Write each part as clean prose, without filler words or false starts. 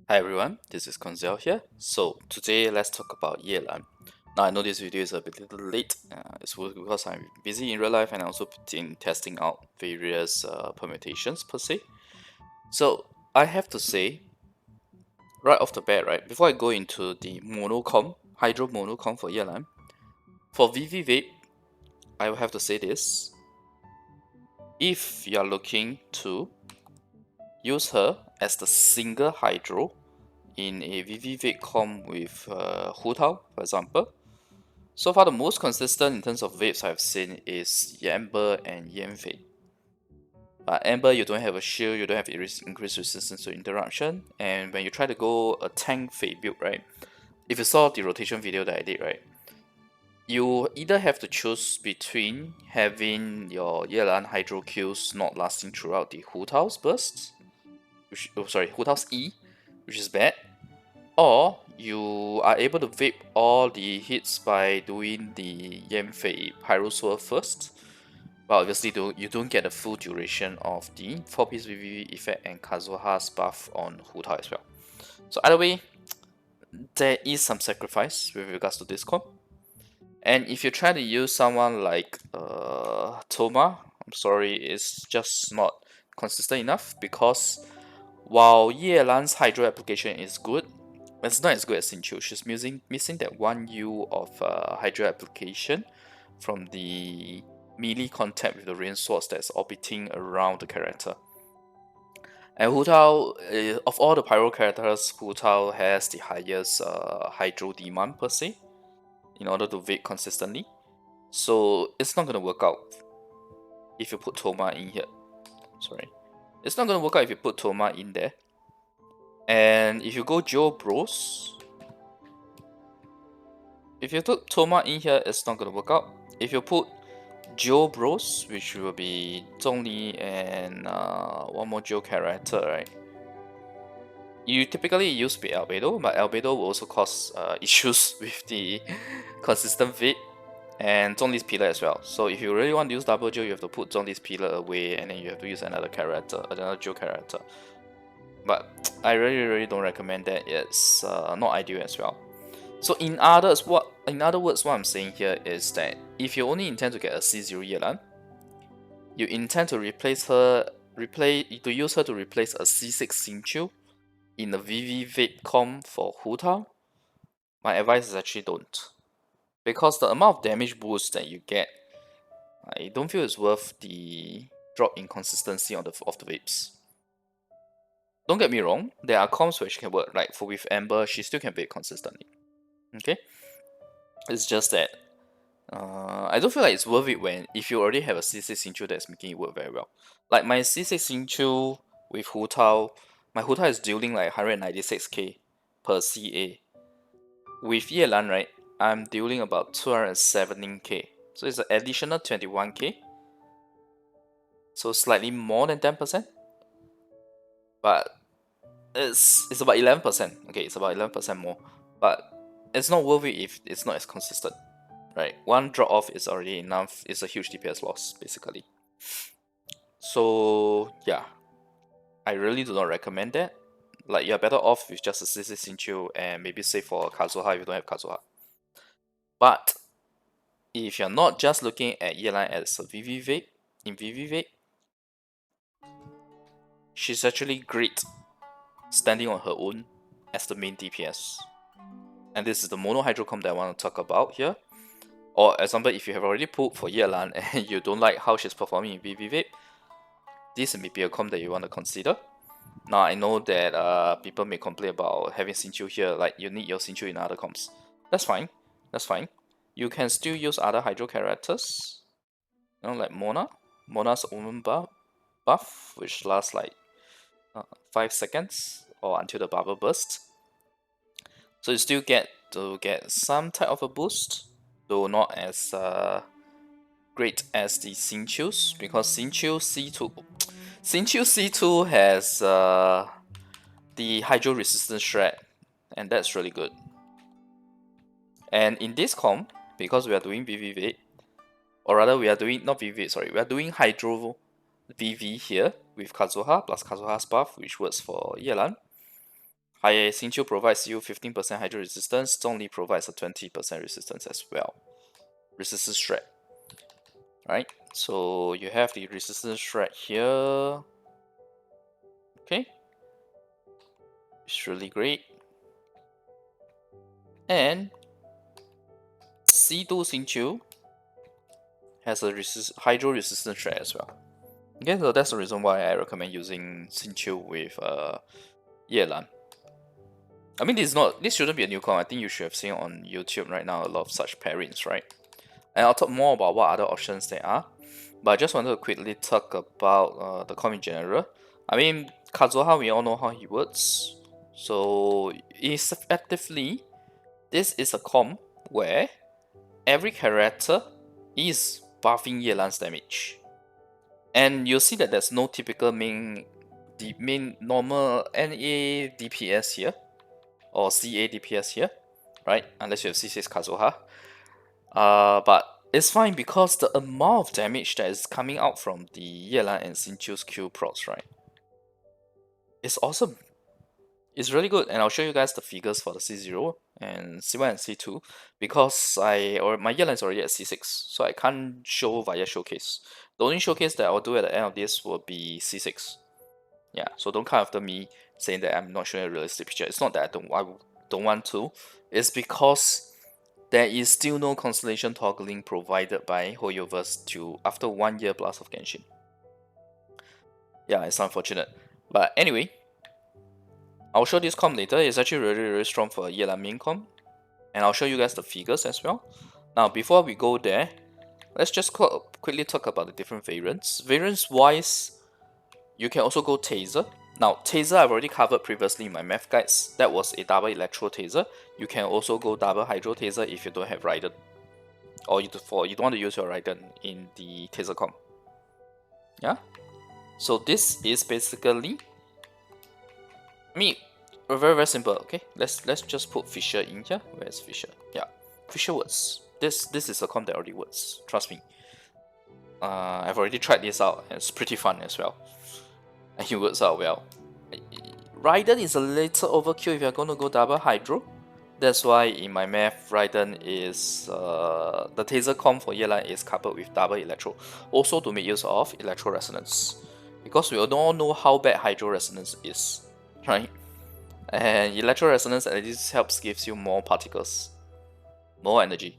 Hi everyone, this is Koinzell here. So today let's talk about Yelan. Now I know this video is a bit little late. It's because I'm busy in real life and also been testing out various permutations per se. So I have to say, right off the bat, right before I go into the monocom, hydro monocom for Yelan, for VV Vape, I will have to say this: if you are looking to use her as the single hydro in a VV Vape com with Hu Tao, for example. So far, the most consistent in terms of vapes I've seen is Amber and Yanfei. But Amber, you don't have a shield, you don't have increased resistance to interruption, and when you try to go a Tankfei build, right? If you saw the rotation video that I did, right? You either have to choose between having your Yelan Hydro Qs not lasting throughout the Hu Tao's bursts, Hu Tao's E, which is bad, or you are able to vape all the hits by doing the Yanfei Pyro Swirl first. But obviously you don't get the full duration of the 4-piece VVV effect and Kazuha's buff on Hu Tao as well. So either way, there is some sacrifice with regards to this comp. And if you try to use someone like Toma, I'm sorry, it's just not consistent enough because while Yelan's Hydro application is good, it's not as good as Xingqiu. She's missing that 1U of Hydro application from the melee contact with the rain swords that's orbiting around the character. And Hu Tao, of all the Pyro characters, Hu Tao has the highest Hydro demand per se, in order to vape consistently. So it's not gonna work out if you put Toma in here. Sorry. It's not gonna work out if you put Toma in there. And if you go Joe Bros, if you put Toma in here, it's not gonna work out. If you put Joe Bros, which will be Zhongli and one more Joe character, right? You typically use the Albedo, but Albedo will also cause issues with the consistent vape and Zhongli's pillar as well. So if you really want to use double Joe, you have to put Zhongli's pillar away and then you have to use another character, another Joe character. But I really don't recommend that. It's not ideal as well. So in other words, what I'm saying here is that if you only intend to get a C0 Yelan, you intend to use her to replace a C6 Xingqiu in the VV Vape com for Hu Tao, my advice is actually don't. Because the amount of damage boost that you get, I don't feel it's worth the drop in consistency of the vapes. Don't get me wrong, there are comps where she can work, like for with Amber, she still can vape consistently. Okay? It's just that I don't feel like it's worth it if you already have a C6 Xingqiu that's making it work very well. Like my C6 Xingqiu with Hu Tao, my Hu Tao is dealing like 196k per CA. With Yelan, right, I'm dealing about 217k. So it's an additional 21k. So slightly more than 10%. But it's about 11%. Okay, it's about 11% more. But it's not worth it if it's not as consistent. Right? One drop off is already enough. It's a huge DPS loss, basically. So yeah. I really do not recommend that. Like you're better off with just a CC Xingqiu and maybe save for Kazuha if you don't have Kazuha. But if you're not just looking at Yelan as a VV Vape, in VV Vape, she's actually great standing on her own as the main DPS. And this is the mono hydro comp that I want to talk about here. Or example, if you have already pulled for Yelan and you don't like how she's performing in VV Vape, this may be a comp that you want to consider. Now I know that people may complain about having Xingqiu here, like you need your Xingqiu in other comps. That's fine. That's fine. You can still use other hydro characters, you know, like Mona. Mona's Omen buff, which lasts like 5 seconds or until the bubble bursts. So you still get to get some type of a boost, though not as great as the Xingqiu's, because Xingqiu C2 has the hydro resistance shred, and that's really good. And in this comp, because we are doing VV Vape, or rather we are doing not VV, sorry, we are doing hydro VV here with Kazuha plus Kazuha's buff, which works for Yelan. Xingqiu provides you 15% hydro resistance, Zhongli provides a 20% resistance as well. Resistance shred. Right? So you have the resistance shred here. Okay. It's really great. And C2 Xingqiu has a hydro resistance shred as well. Okay, so that's the reason why I recommend using Xingqiu with Yelan. I mean, this shouldn't be a new con. I think you should have seen on YouTube right now a lot of such pairings, right? And I'll talk more about what other options there are. But I just wanted to quickly talk about the com in general. I mean, Kazuha, we all know how he works. So, effectively, this is a com where every character is buffing Yelan's damage. And you'll see that there's no typical main normal NA DPS here, or CA DPS here, right? Unless you have C6 Kazuha. But it's fine because the amount of damage that is coming out from the Yelan and Xingqiu's Q procs, right? It's awesome. It's really good, and I'll show you guys the figures for the C0 and C1 and C2 because my Yelan is already at C6, so I can't show via showcase. The only showcase that I'll do at the end of this will be C6. Yeah, so don't come after me saying that I'm not showing a realistic picture. It's not that I don't want to. It's because there is still no Constellation toggling provided by Hoyoverse to after 1 year plus of Genshin. Yeah, it's unfortunate. But anyway, I'll show this comp later. It's actually really strong for Yelan main comp. And I'll show you guys the figures as well. Now, before we go there, let's just quickly talk about the different variants. Variants wise, you can also go Taser. Now, Taser I've already covered previously in my math guides. That was a double electro Taser. You can also go double hydro Taser if you don't have Raiden. Or you don't want to use your Raiden in the Taser comp. Yeah? So this is basically... very simple, okay? Let's just put Fisher in here. Where's Fisher? Yeah. Fisher works. This is a comp that already works. Trust me. I've already tried this out and it's pretty fun as well. And it works out well. Raiden is a little overkill if you're going to go double hydro. That's why in my math, Raiden is the Taser comp for Yelan is coupled with double electro, also to make use of electro resonance, because we all know how bad hydro resonance is, right? And electro resonance at least helps gives you more particles, more energy.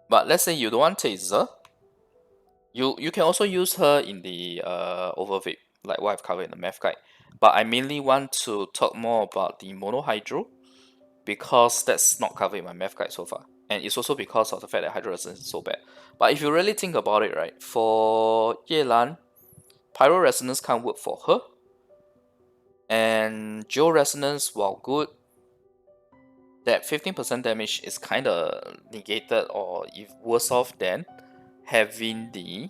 But let's say you don't want Taser, you can also use her in the Vape, like what I've covered in the math guide. But I mainly want to talk more about the mono hydro because that's not covered in my math guide so far. And it's also because of the fact that hydro resonance is so bad. But if you really think about it, right, for Yelan, pyro resonance can't work for her. And geo resonance, while good, that 15% damage is kind of negated or if worse off than having the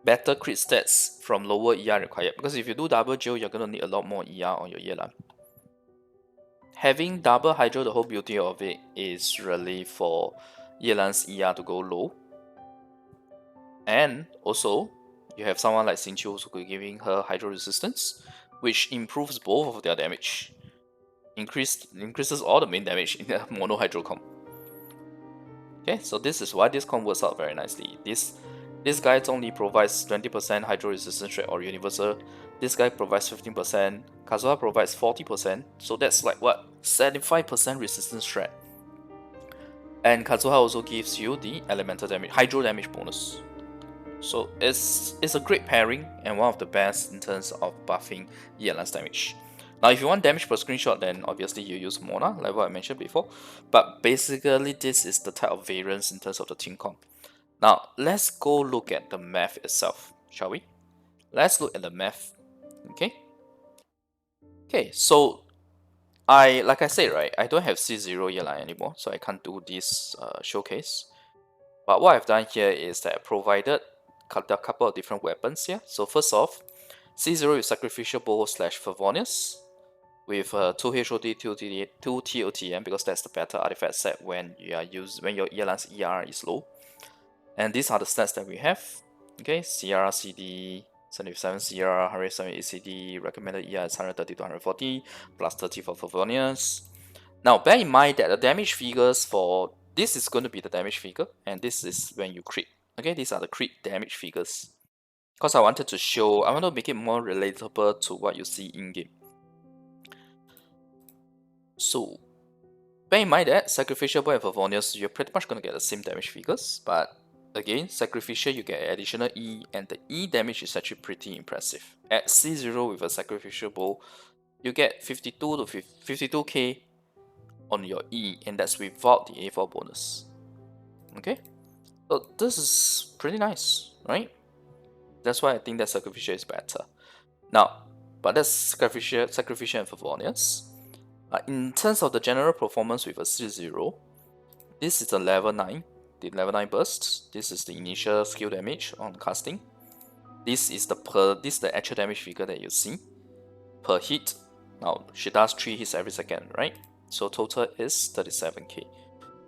better crit stats from lower ER required. Because if you do double geo, you're going to need a lot more ER on your Yelan. Having double hydro, the whole beauty of it is really for Yelan's ER to go low. And also, you have someone like Xingqiu who's giving her hydro resistance, which improves both of their damage. Increases all the main damage in the mono hydro comp. Okay, so this is why this comp works out very nicely. This guy only provides 20% hydro resistance rate or universal. This guy provides 15%. Kazuha provides 40%. So that's like what? 75% resistance rate. And Kazuha also gives you the elemental damage, hydro damage bonus. So it's a great pairing and one of the best in terms of buffing Yelan's damage. Now, if you want damage per screenshot, then obviously you use Mona, like what I mentioned before. But basically, this is the type of variance in terms of the team comp. Now, let's go look at the math itself, shall we? Let's look at the math, okay? Okay, so like I said, right, I don't have C0 Yelan anymore, so I can't do this showcase. But what I've done here is that I provided a couple of different weapons here. So first off, C0 is Sacrificial Bow / Favonius with 2 HOD, 2 TOTM because that's the better artifact set when your Yelan's ER is low. And these are the stats that we have. Okay, CR, CD, 77 CR, 107 ACD, recommended ER is 130 to 140, plus 30 for Favonius. Now, bear in mind that the damage figures for this is going to be the damage figure, and this is when you crit. Okay, these are the crit damage figures. Because I want to make it more relatable to what you see in game. So, bear in mind that Sacrificial and Favonius, you're pretty much going to get the same damage figures, but again, Sacrificial you get additional E, and the E damage is actually pretty impressive. At C0 with a Sacrificial bow, you get 52 to 52k on your E, and that's without the A4 bonus. Okay, so this is pretty nice, right? That's why I think that Sacrificial is better. Now, but that's Sacrificial and Favonius. In terms of the general performance with a C0, this is the level 9, the level 9 burst. This is the initial skill damage on casting. This is the actual damage figure that you see per hit. Now she does 3 hits every second, right? So total is 37k.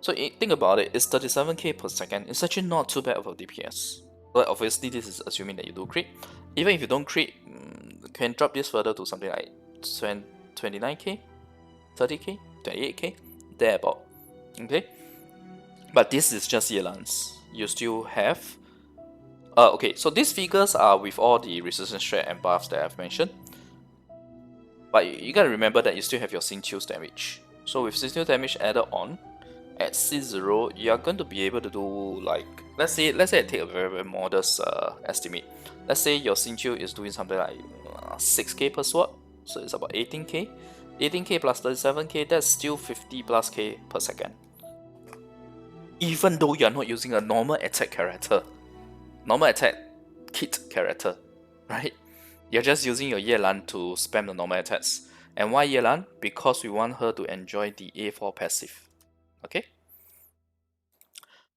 So think about it, it's 37k per second. It's actually not too bad of a DPS. But obviously this is assuming that you do crit. Even if you don't crit, you can drop this further to something like 29k, 30k, 28k, thereabout. Okay? But this is just Yelan's. You still have... okay, so these figures are with all the resistance strat and buffs that I've mentioned. But you gotta remember that you still have your Xingqiu's damage. So with Xingqiu's damage added on, at C0, you are going to be able to do like... Let's say I take a very modest estimate. Let's say your Xingqiu is doing something like 6k per sword. So it's about 18k. 18k plus 37k, that's still 50 plus k per second. Even though you're not using a normal attack character, normal attack kit character, right? You're just using your Yelan to spam the normal attacks. And why Yelan? Because we want her to enjoy the A4 passive. Okay?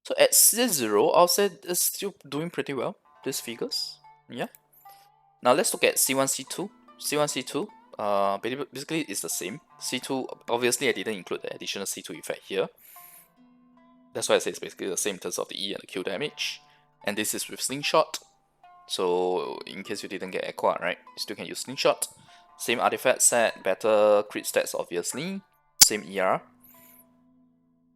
So at C0, I'll say it's still doing pretty well, these figures. Yeah. Now let's look at C1, C2. C1, C2, basically it's the same. C2, obviously I didn't include the additional C2 effect here. That's why I say it's basically the same in terms of the E and the Q damage. And this is with Slingshot. So in case you didn't get Aqua, right, you still can use Slingshot. Same artifact set, better crit stats obviously. Same ER.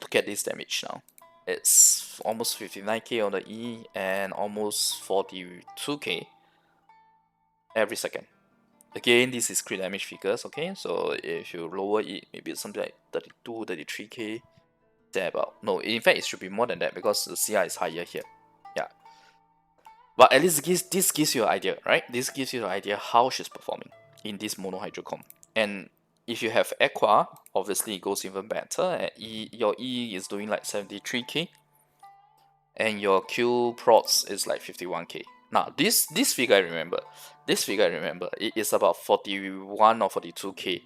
Look at this damage now. It's almost 59k on the E and almost 42k every second. Again, this is crit damage figures, okay? So if you lower it, maybe it's something like 32, 33k. Thereabout. No, in fact, it should be more than that because the CR is higher here. Yeah. But at least this gives you an idea, right? This gives you an idea how she's performing in this mono hydro comp. And if you have Aqua, obviously it goes even better. And your E is doing like 73k. And your Q procs is like 51k. Now, this figure I remember. This figure I remember. It is about 41 or 42k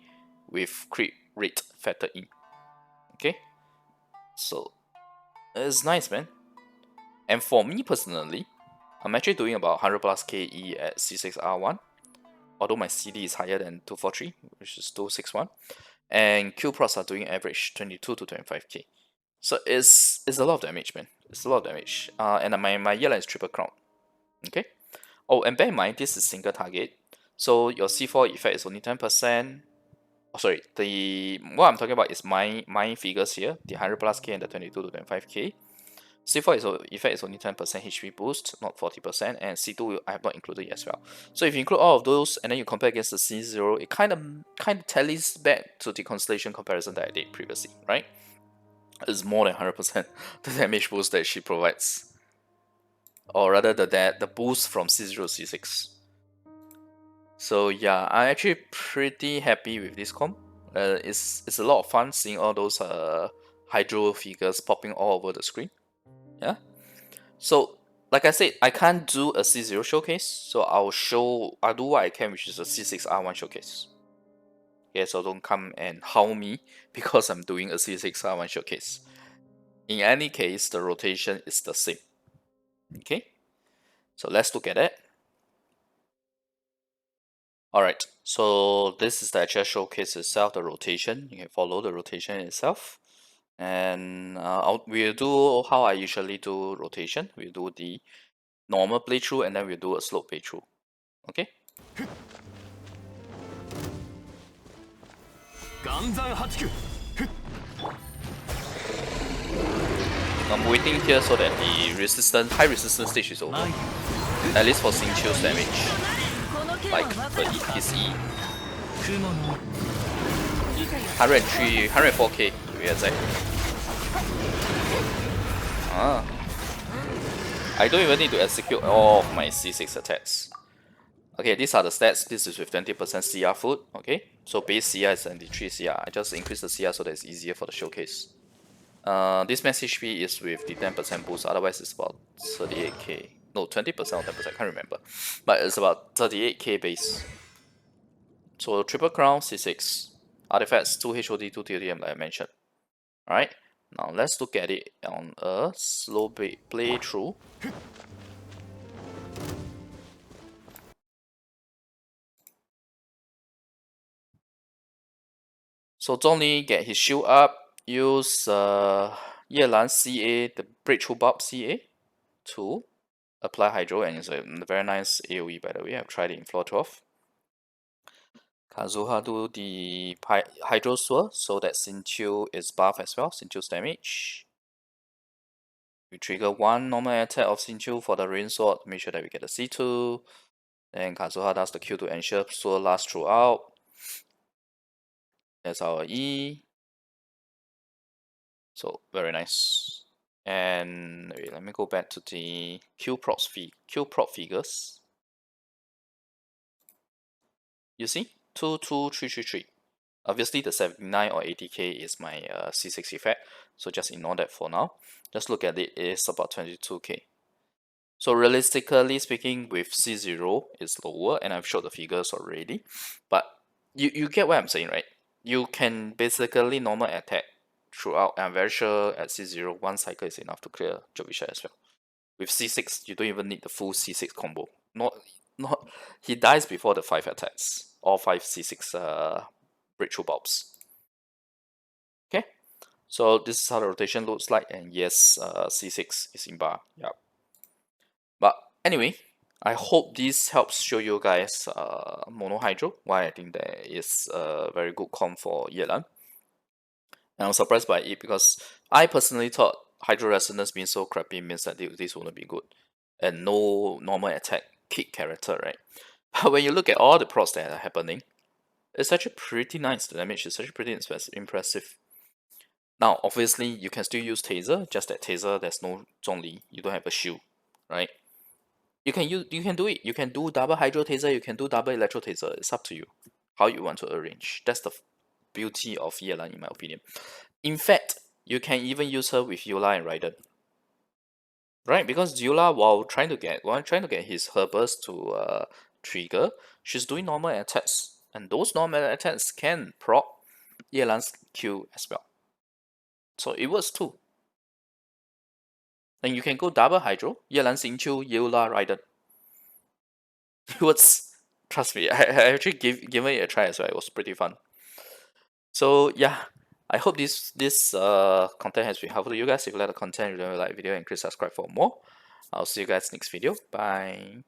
with crit rate factored in. Okay? So, it's nice, man. And for me personally, I'm actually doing about 100 plus KE at C6R1. Although my CD is higher than 243, which is 261. And Q pros are doing average 22 to 25k. So it's a lot of damage, man. It's a lot of damage. And my Yelan is triple crown. Okay? Oh, and bear in mind, this is single target. So your C4 effect is only 10%. Oh, sorry, what I'm talking about is my figures here, the 100 plus K and the 22 to 25k. C4 effect is only 10% HP boost, not 40%, and C2 I have not included as well. So if you include all of those and then you compare against the C0, it kind of tallies back to the Constellation comparison that I did previously, right? It's more than 100% the damage boost that she provides, or rather the boost from C0 C6. So yeah, I'm actually pretty happy with this comp. It's a lot of fun seeing all those hydro figures popping all over the screen. Yeah. So like I said, I can't do a C0 showcase, so I'll do what I can, which is a C6R1 showcase. Okay, so don't come and howl me because I'm doing a C6R1 showcase. In any case, the rotation is the same. Okay, so let's look at it. Alright, so this is the actual showcase itself, the rotation. You can follow the rotation itself. And we'll do how I usually do rotation. We'll do the normal playthrough and then we'll do a slow playthrough. Okay. I'm waiting here so that the high resistance stage is over. At least for Xingqiu's damage. Like his E. 103, 104k to be exact. I don't even need to execute all of my C6 attacks. Okay, these are the stats. This is with 20% CR food. Okay, so base CR is 73 CR. I just increase the CR so that it's easier for the showcase. This max HP is with the 10% boost, otherwise it's about 38k. No, 20% or 10%, I can't remember. But it's about 38k base. So triple crown, C6. Artifacts, 2 HOD, 2 TODM like I mentioned. Alright, now let's look at it on a slow playthrough. So Zhongli get his shield up, use Yelan CA, the Breakthrough Bulb CA to apply Hydro, and it's a very nice AoE by the way. I've tried it in floor 12. Kazuha do the Hydro Sword so that Xingqiu is buff as well, Xingqiu's damage. We trigger one normal attack of Xingqiu for the Rain Sword, make sure that we get a C2. Then Kazuha does the Q to ensure Sword lasts throughout. That's our E. So very nice. And wait, let me go back to the Q prop figures. You see, 2, 2, 3, 3, 3. Obviously, the 79 or 80k is my C6 effect, so just ignore that for now. Just look at it, it's about 22k. So realistically speaking, with C0 it's lower, and I've showed the figures already. But you get what I'm saying, right? You can basically normal attack throughout. I'm very sure at C0, one cycle is enough to clear Jovisha as well. With C6, you don't even need the full C6 combo. Not he dies before the 5 attacks. All 5 C6 breakthrough bulbs. Okay, so this is how the rotation looks like, and yes, C6 is in bar. Yeah. But anyway, I hope this helps show you guys mono hydro, why I think that is a very good comp for Yelan. And I'm surprised by it because I personally thought hydro resonance being so crappy means that this wouldn't be good. And no normal attack kick character, right? But when you look at all the procs that are happening, it's actually pretty nice. The damage is actually pretty impressive. Now, obviously, you can still use Taser, just that Taser, there's no Zhongli, you don't have a shield, right? You can do it. You can do double Hydro Taser, you can do double Electro Taser. It's up to you how you want to arrange. That's the beauty of Yelan, in my opinion. In fact, you can even use her with Eula and Raiden. Right, because Eula, while trying to get his her burst to trigger, she's doing normal attacks, and those normal attacks can proc Yelan's Q as well. So it works too. And you can go double Hydro, Yelan Xingqiu, Eula, Raiden. It works. Trust me, I actually given it a try as well. It was pretty fun. So yeah, I hope this content has been helpful to you guys. If you like the content, remember like video and click subscribe for more. I'll see you guys next video. Bye.